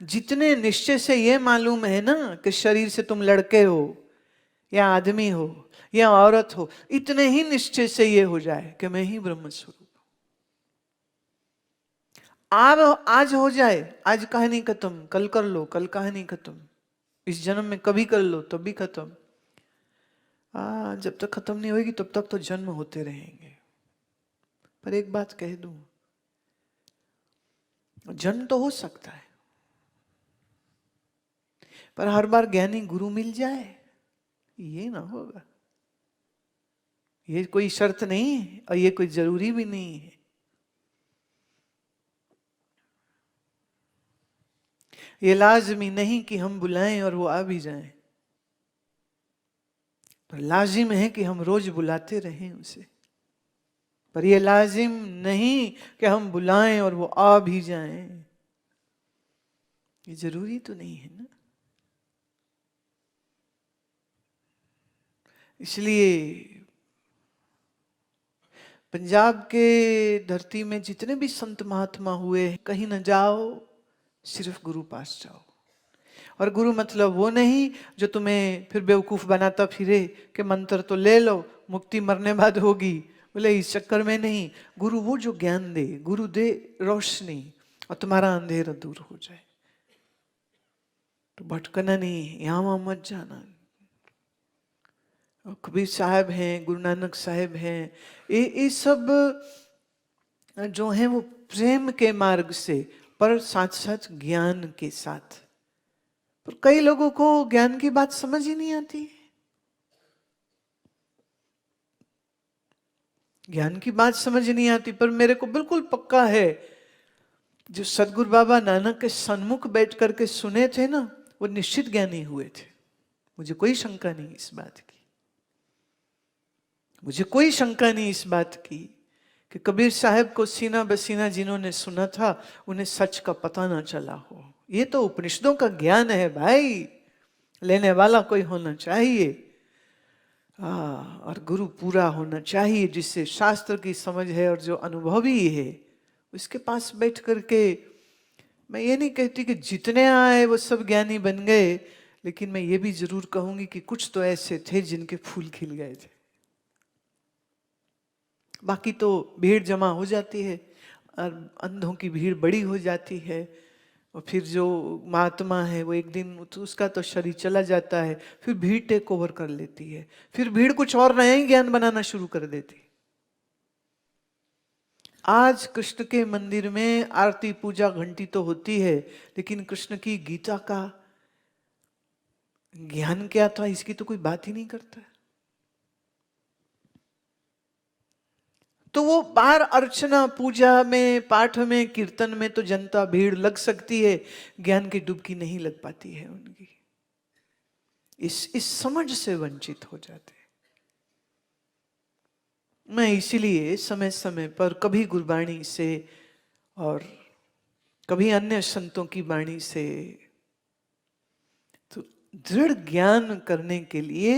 जितने निश्चय से ये मालूम है ना कि शरीर से तुम लड़के हो या आदमी हो या औरत हो, इतने ही निश्चय से ये हो जाए कि मैं ही ब्रह्म स्वरूप। अब आज हो जाए, आज कहानी खत्म, कल कर लो, कल कहानी खत्म, इस जन्म में कभी कर लो तब भी खत्म। जब तक खत्म नहीं होगी तब तक तो जन्म होते रहेंगे। पर एक बात कह दूं, जन्म तो हो सकता है, पर हर बार ज्ञानी गुरु मिल जाए ये ना होगा। ये कोई शर्त नहीं है और ये कोई जरूरी भी नहीं है। ये लाजमी नहीं कि हम बुलाएं और वो आ भी जाएं, पर लाजिम है कि हम रोज बुलाते रहें उसे। पर ये लाजिम नहीं कि हम बुलाएं और वो आ भी जाएं, ये जरूरी तो नहीं है ना। इसलिए पंजाब के धरती में जितने भी संत महात्मा हुए, कहीं न जाओ, सिर्फ गुरु पास जाओ। और गुरु मतलब वो नहीं जो तुम्हें फिर बेवकूफ बनाता फिरे कि मंत्र तो ले लो, मुक्ति मरने बाद होगी, बोले इस चक्कर में नहीं। गुरु वो जो ज्ञान दे, गुरु दे रोशनी और तुम्हारा अंधेरा दूर हो जाए। तो भटकना नहीं, यहां वहां मत जाना। कबीर साहब हैं, गुरु नानक साहब हैं, ये सब जो हैं वो प्रेम के मार्ग से, पर साथ साथ ज्ञान के साथ। पर कई लोगों को ज्ञान की बात समझ ही नहीं आती। ज्ञान की बात समझ नहीं आती, पर मेरे को बिल्कुल पक्का है जो सदगुरु बाबा नानक के सन्मुख बैठ करके सुने थे ना, वो निश्चित ज्ञानी हुए थे। मुझे कोई शंका नहीं इस बात की, मुझे कोई शंका नहीं इस बात की कि कबीर साहब को सीना बसीना जिन्होंने सुना था उन्हें सच का पता ना चला हो। ये तो उपनिषदों का ज्ञान है भाई, लेने वाला कोई होना चाहिए। और गुरु पूरा होना चाहिए, जिससे शास्त्र की समझ है और जो अनुभवी है उसके पास बैठ करके। मैं ये नहीं कहती कि जितने आए वो सब ज्ञानी बन गए, लेकिन मैं ये भी जरूर कहूंगी कि कुछ तो ऐसे थे जिनके फूल खिल गए थे। बाकी तो भीड़ जमा हो जाती है और अंधों की भीड़ बड़ी हो जाती है, और फिर जो महात्मा है वो एक दिन तो उसका तो शरीर चला जाता है, फिर भीड़ टेक ओवर कर लेती है, फिर भीड़ कुछ और नया ही ज्ञान बनाना शुरू कर देती है। आज कृष्ण के मंदिर में आरती पूजा घंटी तो होती है, लेकिन कृष्ण की गीता का ज्ञान क्या था इसकी तो कोई बात ही नहीं करता। तो वो बाहर अर्चना पूजा में, पाठ में, कीर्तन में तो जनता भीड़ लग सकती है, ज्ञान की डुबकी नहीं लग पाती है उनकी। इस समझ से वंचित हो जाते हैं। मैं इसीलिए समय समय पर कभी गुरबाणी से और कभी अन्य संतों की वाणी से तो दृढ़ ज्ञान करने के लिए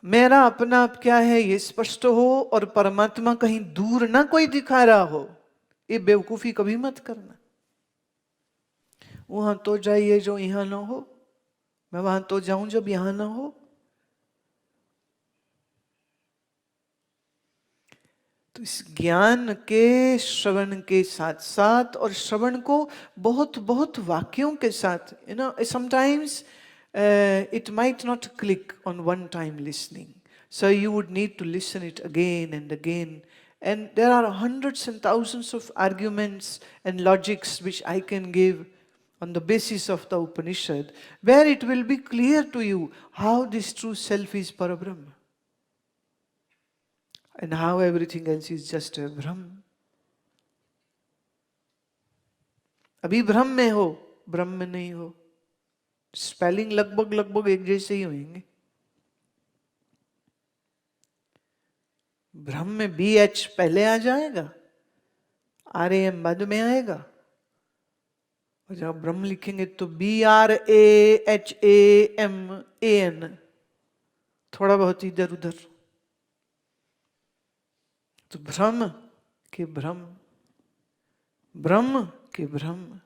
मेरा अपना आप क्या है ये स्पष्ट हो, और परमात्मा कहीं दूर ना कोई दिखा रहा हो, ये बेवकूफी कभी मत करना। वहां तो जाइए जो यहां ना हो, मैं वहां तो जाऊं जब यहां ना हो। तो इस ज्ञान के श्रवण के साथ साथ, और श्रवण को बहुत बहुत वाक्यों के साथ, you know sometimes it might not click on one time listening, so you would need to listen it again and again, and there are hundreds and thousands of arguments and logics which I can give on the basis of the Upanishad, where it will be clear to you how this true self is Parabrahma and how everything else is just a भ्रम। अभी भ्रम में हो, ब्रह्म में नहीं हो। Spelling लगभग लगभग एक जैसे ही होंगे। भ्रम में BH पहले आ जाएगा, RAM बाद में आएगा, और जब ब्रह्म लिखेंगे तो BRAHAMAN, थोड़ा बहुत इधर उधर। तो भ्रम के भ्रम, ब्रह्म के ब्रह्म।